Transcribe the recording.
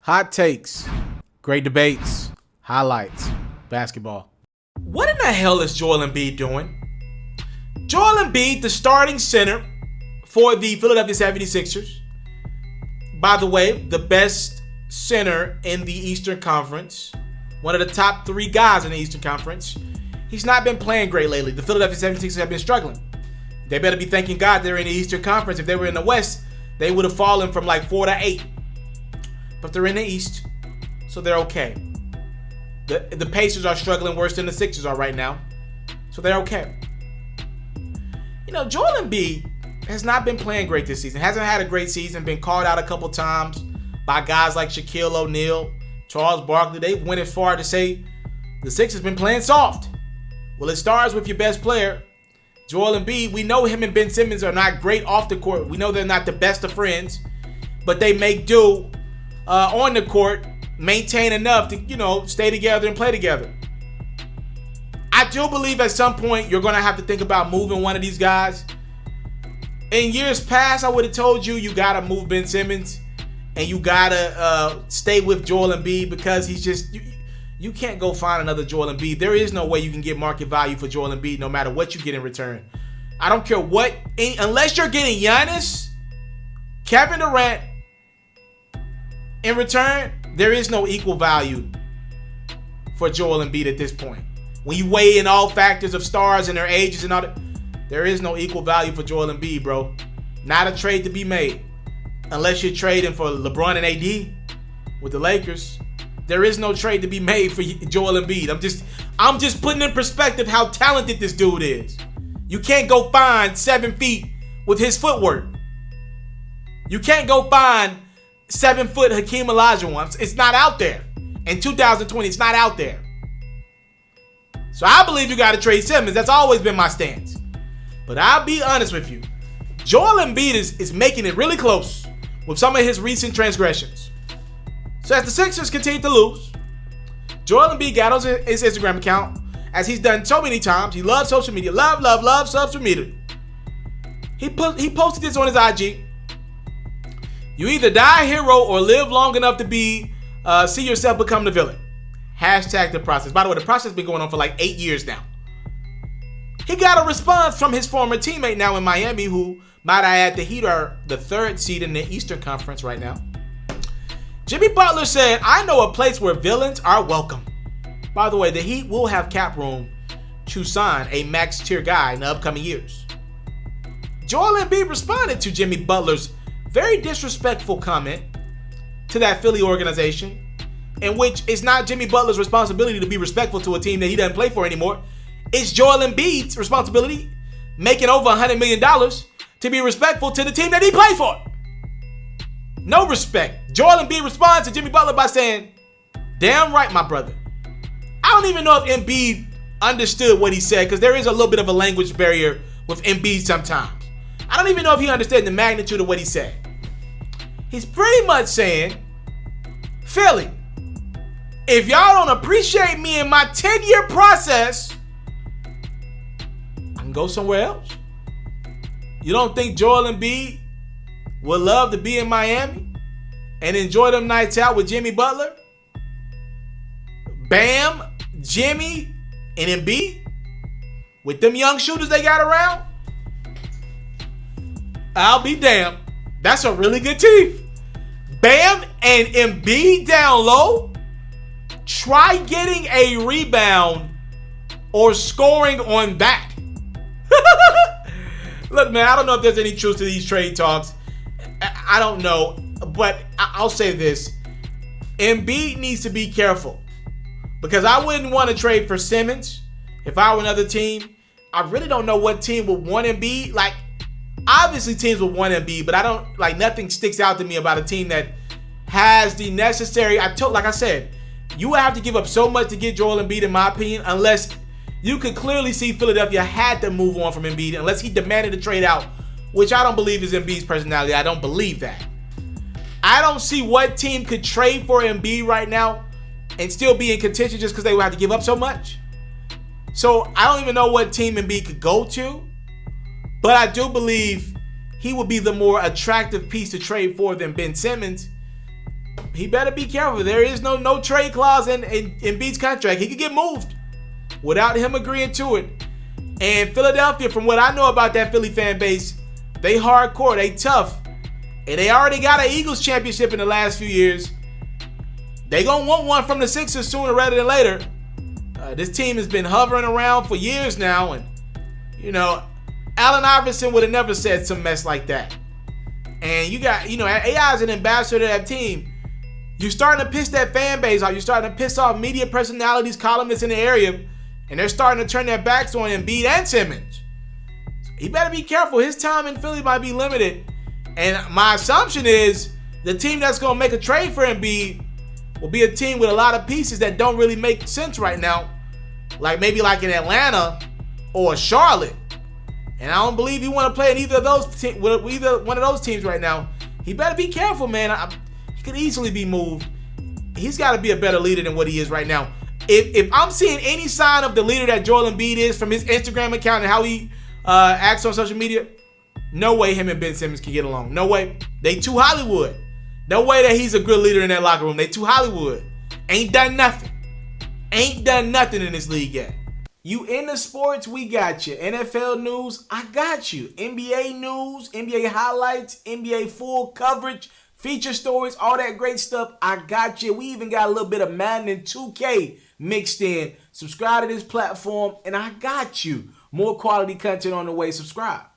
Hot takes, great debates, highlights, basketball. What in the hell is Joel Embiid doing? Joel Embiid, the starting center for the Philadelphia 76ers. By the way, the best center in the Eastern Conference. One of the top 3 guys in the Eastern Conference. He's not been playing great lately. The Philadelphia 76ers have been struggling. They better be thanking God they're in the Eastern Conference. If they were in the West, they would have fallen from like 4 to 8. But they're in the East, so they're okay. The Pacers are struggling worse than the Sixers are right now, so they're okay. You know, Joel Embiid has not been playing great this season. Hasn't had a great season. Been called out a couple times by guys like Shaquille O'Neal, Charles Barkley. They went as far to say the Sixers been playing soft. Well, it starts with your best player, Joel Embiid. We know him and Ben Simmons are not great off the court. We know they're not the best of friends, but they make do on the court, maintain enough to, stay together and play together. I do believe at some point you're going to have to think about moving one of these guys. In years past, I would have told you got to move Ben Simmons and you got to stay with Joel Embiid because he's just, you can't go find another Joel Embiid. There is no way you can get market value for Joel Embiid no matter what you get in return. I don't care what, unless you're getting Giannis, Kevin Durant, in return, there is no equal value for Joel Embiid at this point. When you weigh in all factors of stars and their ages and all that, there is no equal value for Joel Embiid, bro. Not a trade to be made. Unless you're trading for LeBron and AD with the Lakers. There is no trade to be made for Joel Embiid. I'm just putting in perspective how talented this dude is. You can't go find 7 feet with his footwork. You can't go find 7-foot Hakeem Olajuwon. It's not out there. In 2020, it's not out there. So I believe you got to trade Simmons. That's always been my stance. But I'll be honest with you. Joel Embiid is making it really close with some of his recent transgressions. So as the Sixers continue to lose, Joel Embiid got on his Instagram account, as he's done so many times. He loves social media. Love social media. He posted this on his IG. You either die a hero or live long enough to see yourself become the villain. Hashtag the process. By the way, the process has been going on for like 8 years now. He got a response from his former teammate now in Miami, who, might I add, the Heat are the 3rd seed in the Eastern Conference right now. Jimmy Butler said, "I know a place where villains are welcome." By the way, the Heat will have cap room to sign a max tier guy in the upcoming years. Joel Embiid responded to Jimmy Butler's very disrespectful comment to that Philly organization, in which it's not Jimmy Butler's responsibility to be respectful to a team that he doesn't play for anymore. It's Joel Embiid's responsibility, making over $100 million, to be respectful to the team that he played for. No respect. Joel Embiid responds to Jimmy Butler by saying, "Damn right, my brother." I don't even know if Embiid understood what he said, because there is a little bit of a language barrier with Embiid sometimes. I don't even know if he understood the magnitude of what he said. He's pretty much saying, Philly, if y'all don't appreciate me in my 10-year process, I can go somewhere else. You don't think Joel Embiid would love to be in Miami and enjoy them nights out with Jimmy Butler, Bam, Jimmy, and Embiid, with them young shooters they got around? I'll be damned. That's a really good team. Bam and Embiid down low. Try getting a rebound or scoring on that. Look, man, I don't know if there's any truth to these trade talks. I don't know, but I'll say this. Embiid needs to be careful, because I wouldn't want to trade for Simmons if I were another team. I really don't know what team would want Embiid. Like, obviously teams would want Embiid, but I don't, nothing sticks out to me about a team that has the necessary, like I said, you would have to give up so much to get Joel Embiid, in my opinion, unless you could clearly see Philadelphia had to move on from Embiid, unless he demanded a trade out, which I don't believe is Embiid's personality. I don't believe that. I don't see what team could trade for Embiid right now and still be in contention just because they would have to give up so much. So I don't even know what team Embiid could go to, but I do believe he would be the more attractive piece to trade for than Ben Simmons. he better be careful. There is no trade clause in Embiid's contract. He could get moved without him agreeing to it. And Philadelphia, from what I know about that Philly fan base, they hardcore, they tough. And they already got an Eagles championship in the last few years. They gonna want one from the Sixers sooner rather than later. This team has been hovering around for years now. And, Allen Iverson would have never said some mess like that. And you got, AI is an ambassador to that team. You're starting to piss that fan base off. You're starting to piss off media personalities, columnists in the area. And they're starting to turn their backs on Embiid and Simmons. So he better be careful. His time in Philly might be limited. And my assumption is the team that's going to make a trade for Embiid will be a team with a lot of pieces that don't really make sense right now. Maybe in Atlanta or Charlotte. And I don't believe he want to play in either one of those teams right now. He better be careful, man. He could easily be moved. He's got to be a better leader than what he is right now. If I'm seeing any sign of the leader that Joel Embiid is from his Instagram account and how he acts on social media, no way him and Ben Simmons can get along. No way. They too Hollywood. No way that he's a good leader in that locker room. They too Hollywood. Ain't done nothing. Ain't done nothing in this league yet. You into sports, we got you. NFL news, I got you. NBA news, NBA highlights, NBA full coverage, feature stories, all that great stuff, I got you. We even got a little bit of Madden and 2K mixed in. Subscribe to this platform, and I got you. More quality content on the way. Subscribe.